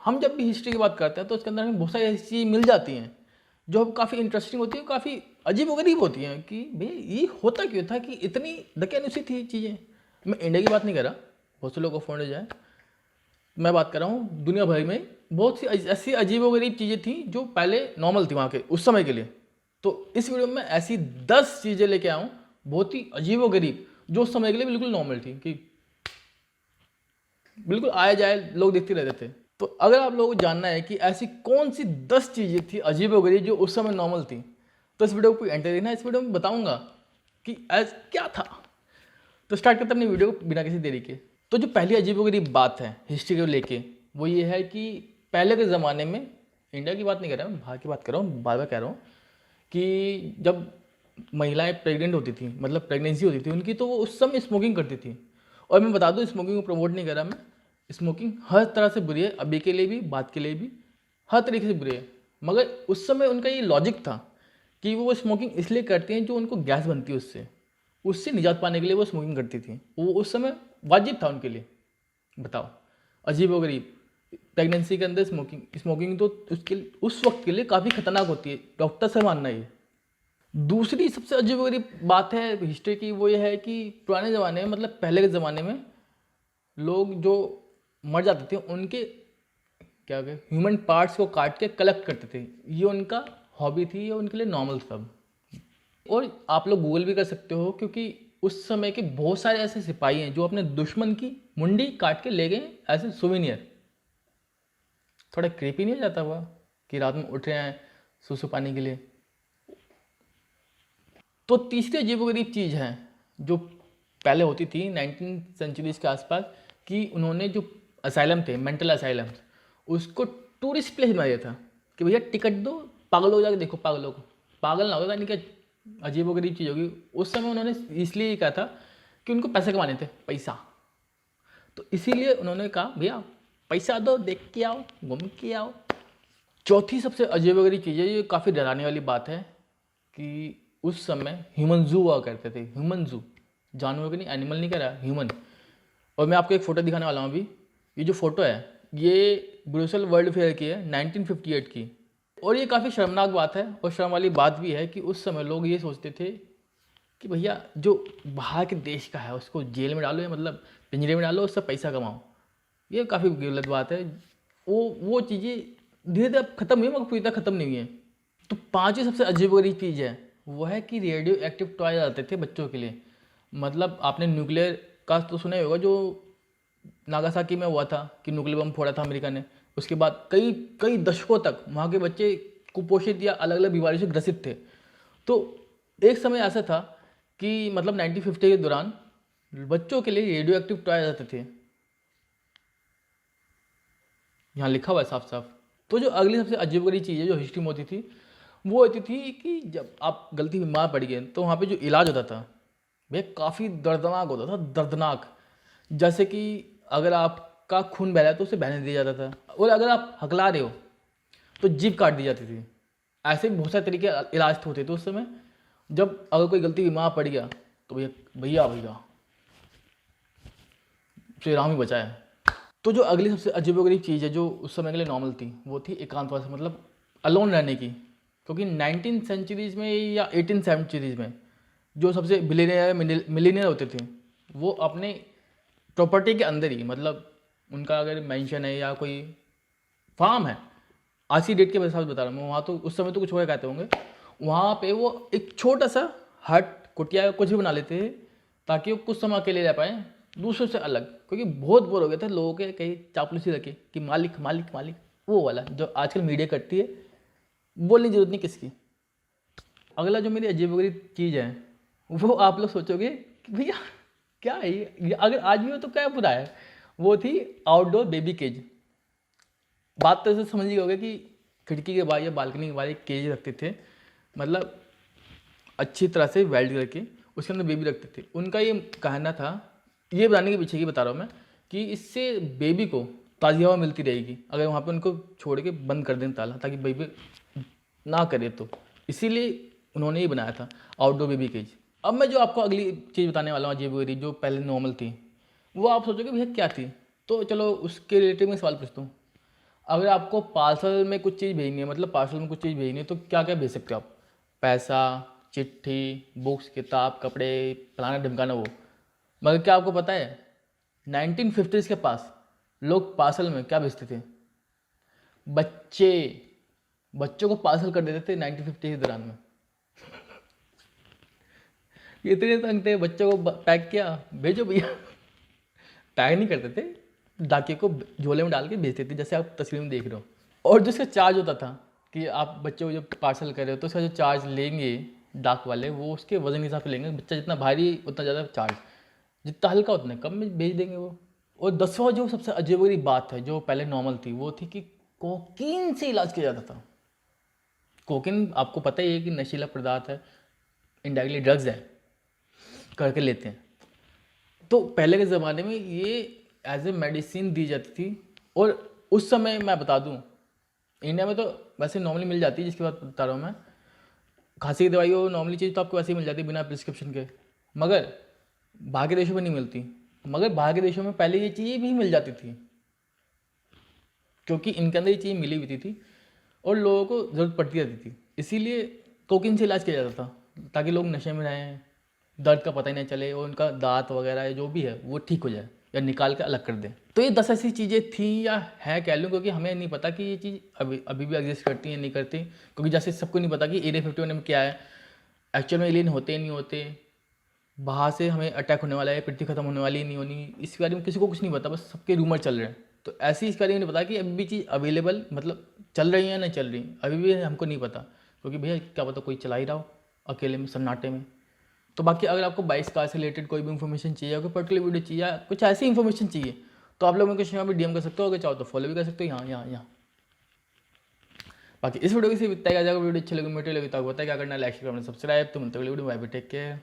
हम जब भी हिस्ट्री की बात करते हैं तो उसके अंदर हमें बहुत सारी ऐसी चीज़ें मिल जाती हैं जो काफ़ी इंटरेस्टिंग होती है, काफ़ी अजीब गरीब होती हैं कि भैया ये होता क्यों था कि इतनी दकियानुसी थी चीज़ें। मैं इंडिया की बात नहीं कर रहा, बहुत से लोगों को फोन हो जाए, मैं बात कर रहा हूँ दुनिया भर में बहुत सी ऐसी अजीबोगरीब चीज़ें थी जो पहले नॉर्मल थी वहाँ के उस समय के लिए। तो इस वीडियो में ऐसी 10 चीज़ें लेके आया हूँ बहुत ही अजीबोगरीब जो उस समय के लिए बिल्कुल नॉर्मल थी, कि बिल्कुल आया जाए लोग देखते रहते थे। तो अगर आप लोगों को जानना है कि ऐसी कौन सी 10 चीज़ें थी अजीबोगरीब जो उस समय नॉर्मल थी, तो इस वीडियो को एंटर देखना। इस वीडियो में बताऊंगा कि क्या था। तो स्टार्ट करते हैं अपनी वीडियो को बिना किसी देरी के। तो जो पहली अजीबोगरीब बात है हिस्ट्री को लेके वो ये है कि पहले के ज़माने में, इंडिया की बात नहीं कर रहा मैं, बाहर की बात कर रहा हूँ, बार बार कह रहा हूँ कि जब महिलाएं प्रेग्नेंट होती थी, मतलब प्रेगनेंसी होती थी उनकी, तो वो उस समय स्मोकिंग करती थी। और मैं बता दूं, स्मोकिंग को प्रमोट नहीं कर रहा मैं, स्मोकिंग हर तरह से बुरी है, अभी के लिए भी, बात के लिए भी, हर तरीके से बुरी है। मगर उस समय उनका ये लॉजिक था कि वो स्मोकिंग इसलिए करती हैं जो उनको गैस बनती है, उससे उससे निजात पाने के लिए वो स्मोकिंग करती थी। वो उस समय वाजिब था उनके लिए। बताओ, अजीब व गरीब। प्रेगनेंसी के अंदर स्मोकिंग स्मोकिंग तो उसके उस वक्त के लिए काफ़ी खतरनाक होती है, डॉक्टर से मानना ये। दूसरी सबसे अजीबोगरीब बात है हिस्ट्री की, वो ये है कि पुराने ज़माने में, मतलब पहले के ज़माने में, लोग जो मर जाते थे उनके क्या कहते ह्यूमन पार्ट्स को काट के कलेक्ट करते थे। ये उनका हॉबी थी, ये उनके लिए नॉर्मल सब। और आप लोग गूगल भी कर सकते हो, क्योंकि उस समय के बहुत सारे ऐसे सिपाही हैं जो अपने दुश्मन की मुंडी काट के ले गए एज ए सुवेनियर। थोड़ा क्रीपी नहीं हो जाता हुआ कि रात में उठ रहे हैं सुसु पानी के लिए। तो तीसरी अजीबोगरीब चीज़ है जो पहले होती थी 19 सेंचुरीज के आसपास, कि उन्होंने जो असाइलम थे, मेंटल असाइलम, उसको टूरिस्ट प्लेस बना दिया था कि भैया टिकट दो, पागल हो जाके देखो पागलों को, पागल ना होगा, यानी कि अजीबोगरीब चीज़ होगी। उस समय उन्होंने इसलिए कहा था कि उनको पैसे कमाने थे, पैसा। तो इसीलिए उन्होंने कहा भैया पैसा दो, देख के आओ, घूम के आओ। चौथी सबसे अजीबोगरीब चीज़ है, ये काफ़ी डराने वाली बात है, कि उस समय ह्यूमन जू हुआ करते थे। ह्यूमन जू, जानवरों के नहीं, एनिमल नहीं कह रहा, ह्यूमन। और मैं आपको एक फ़ोटो दिखाने वाला हूँ अभी। ये जो फ़ोटो है ये ब्रुसेल वर्ल्ड फेयर की है, 1958 की। और ये काफ़ी शर्मनाक बात है, और शर्म वाली बात भी है कि उस समय लोग ये सोचते थे कि भैया जो बाहर के देश का है उसको जेल में डालो, या मतलब पिंजरे में डालो, उससे पैसा कमाओ। ये काफ़ी गलत बात है। वो चीज़ें धीरे धीरे अब ख़त्म हुई, मगर पूरी तरह ख़त्म नहीं हुई है। तो पांचवी सबसे अजीबोगरीब चीज़ है वो है कि रेडियो एक्टिव टॉय आते थे बच्चों के लिए। मतलब आपने न्यूक्लियर का तो सुना ही होगा, जो नागासाकी में हुआ था कि न्यूक्लियर बम फोड़ा था अमेरिका ने। उसके बाद कई कई दशकों तक वहाँ के बच्चे कुपोषित या अलग अलग बीमारियों से ग्रसित थे। तो एक समय ऐसा था कि मतलब 1950 के दौरान बच्चों के लिए रेडियो एक्टिव टॉय आते थे, यहाँ लिखा हुआ है साफ साफ। तो जो अगली सबसे अजीबोगरीब चीज़ है जो हिस्ट्री में होती थी, वो होती थी कि जब आप गलती बीमार पड़ गए तो वहाँ पे जो इलाज होता था भैया काफ़ी दर्दनाक होता था, दर्दनाक। जैसे कि अगर आपका खून बह रहा है तो उसे बहने दिया जाता था, और अगर आप हकला रहे हो तो जीभ काट दी जाती थी। ऐसे भी बहुत सारे तरीके इलाज होते थे उस समय। जब अगर कोई गलती बीमार पड़ गया तो भैया भैया भैया श्री राम ही बचाए। तो जो अगली सबसे अजीबोगरीब चीज़ है जो उस समय के लिए नॉर्मल थी, वो थी एकांतवास, मतलब अलोन रहने की। क्योंकि 19 सेंचुरीज़ में या 18 सेंचुरीज़ में जो सबसे बिलियनियर मिलीनियर होते थे वो अपने प्रॉपर्टी के अंदर ही, मतलब उनका अगर मेंशन है या कोई फार्म है, आज की डेट के हिसाब से बता रहा हूँ मैं, वहाँ तो उस समय तो कुछ और कहते होंगे, वहाँ पे वो एक छोटा सा हट, कुटिया, कुछ भी बना लेते थे ताकि वो कुछ समय अकेले रह पाए दूसरों से अलग। क्योंकि बहुत बोर हो गए थे लोगों के कहीं चापलूसी रखे कि मालिक मालिक मालिक, वो वाला जो आजकल मीडिया करती है, बोलने की जरूरत नहीं किसकी। अगला जो मेरी अजीबोगरीब चीज़ है वो आप लोग सोचोगे कि भैया क्या है ये अगर आज भी हो तो क्या बुरा है। वो थी आउटडोर बेबी केज। बात तो ऐसे समझ ही होगे कि खिड़की के बाहर या बालकनी के बाहर एक केज रखते थे, मतलब अच्छी तरह से वेल्ड करके उसके अंदर बेबी रखते थे। उनका ये कहना था, ये बनाने के पीछे की बता रहा हूँ मैं, कि इससे बेबी को ताज़ी हवा मिलती रहेगी अगर वहाँ पे उनको छोड़ के बंद कर दें ताला, ताकि बेबी ना करे। तो इसीलिए उन्होंने ये बनाया था आउटडोर बेबी केज। अब मैं जो आपको अगली चीज़ बताने वाला हूँ अजीबोगरीब, जो पहले नॉर्मल थी, वो आप सोचोगे भैया क्या थी। तो चलो उसके रिलेटेड में सवाल पूछता हूँ। अगर आपको पार्सल में कुछ चीज़ भेजनी है, मतलब पार्सल में कुछ चीज़ भेजनी है, तो क्या क्या भेज सकते हो आप? पैसा, चिट्ठी, बुक्स, किताब, कपड़े, फलाना ढिमकाना वो। मगर क्या आपको पता है 1950s के पास लोग पार्सल में क्या भेजते थे? बच्चे, बच्चों को पार्सल कर देते थे 1950 के दौरान में। इतने तंग थे, बच्चों को पैक किया, भेजो भैया। पैक नहीं करते थे, डाकिए को झोले में डाल के भेजते थे, जैसे आप तस्वीर में देख रहे हो। और जिसका चार्ज होता था कि आप बच्चों को जब पार्सल कर रहे हो तो उसका जो चार्ज लेंगे डाक वाले, वो उसके वजन के हिसाब से लेंगे। बच्चा जितना भारी उतना ज़्यादा चार्ज, जितना हल्का उतना कम में भेज देंगे वो। और 10वां जो सबसे अजीबोगरीब बात है जो पहले नॉर्मल थी, वो थी कि कोकीन से इलाज किया जाता था। कोकीन आपको पता ही है कि नशीला पदार्थ है, इनडायरेक्टली ड्रग्स है, करके लेते हैं। तो पहले के ज़माने में ये एज ए मेडिसिन दी जाती थी। और उस समय मैं बता दूं, इंडिया में तो वैसे नॉर्मली मिल जाती है, जिसकी बात बता रहा हूँ मैं, खांसी की दवाई हो नॉर्मली चीज़ तो आपको वैसे ही मिल जाती है बिना प्रिस्क्रिप्शन के, मगर बाहर के देशों में नहीं मिलती। मगर बाहर के देशों में पहले ये चीज़ भी मिल जाती थी, क्योंकि इनके अंदर ये चीज़ मिली हुई थी और लोगों को ज़रूरत पड़ती रहती थी। इसीलिए कोकीन से इलाज किया जाता था, ताकि लोग नशे में रहें, दर्द का पता ही नहीं चले और उनका दांत वगैरह जो भी है वो ठीक हो जाए या निकाल के अलग कर दें। तो ये 10 ऐसी चीज़ें थी या है कह लूँ, क्योंकि हमें नहीं पता कि ये चीज़ अभी अभी भी एग्जिस्ट करती है नहीं करती। क्योंकि जैसे सबको नहीं पता कि एरिया 51 में क्या है, एक्चुअल में एलियन होते नहीं होते, बाहर से हमें अटैक होने वाला है, पृथ्वी खत्म होने वाली नहीं होनी, इस बारे में किसी को कुछ नहीं पता, बस सबके रूमर चल रहे हैं। तो ऐसे ही इस बारे में नहीं पता कि अभी भी चीज़ अवेलेबल, मतलब चल रही है या नहीं चल रही, अभी भी हमको नहीं पता। क्योंकि भैया क्या पता कोई चला ही रहा हो अकेले में सन्नाटे में। तो बाकी अगर आपको 22 कार से रिलेटेड कोई भी इन्फॉर्मेशन चाहिए, कोई पर्टिकुलर वीडियो चाहिए या कुछ ऐसी इन्फॉर्मेशन चाहिए, तो आप लोग मेरे को यहाँ पे डीएम कर सकते हो। अगर चाहो तो फॉलो भी कर सकते हो यहाँ। बाकी इस वीडियो की सिर्फ इतना ही। अगर वीडियो अच्छी लगी, मेरे लगी तो बताया क्या करना है, लाइक शेयर करना, सब्सक्राइब। तो मिलते हैं अगली वीडियो में, बाय बाय, टेक केयर।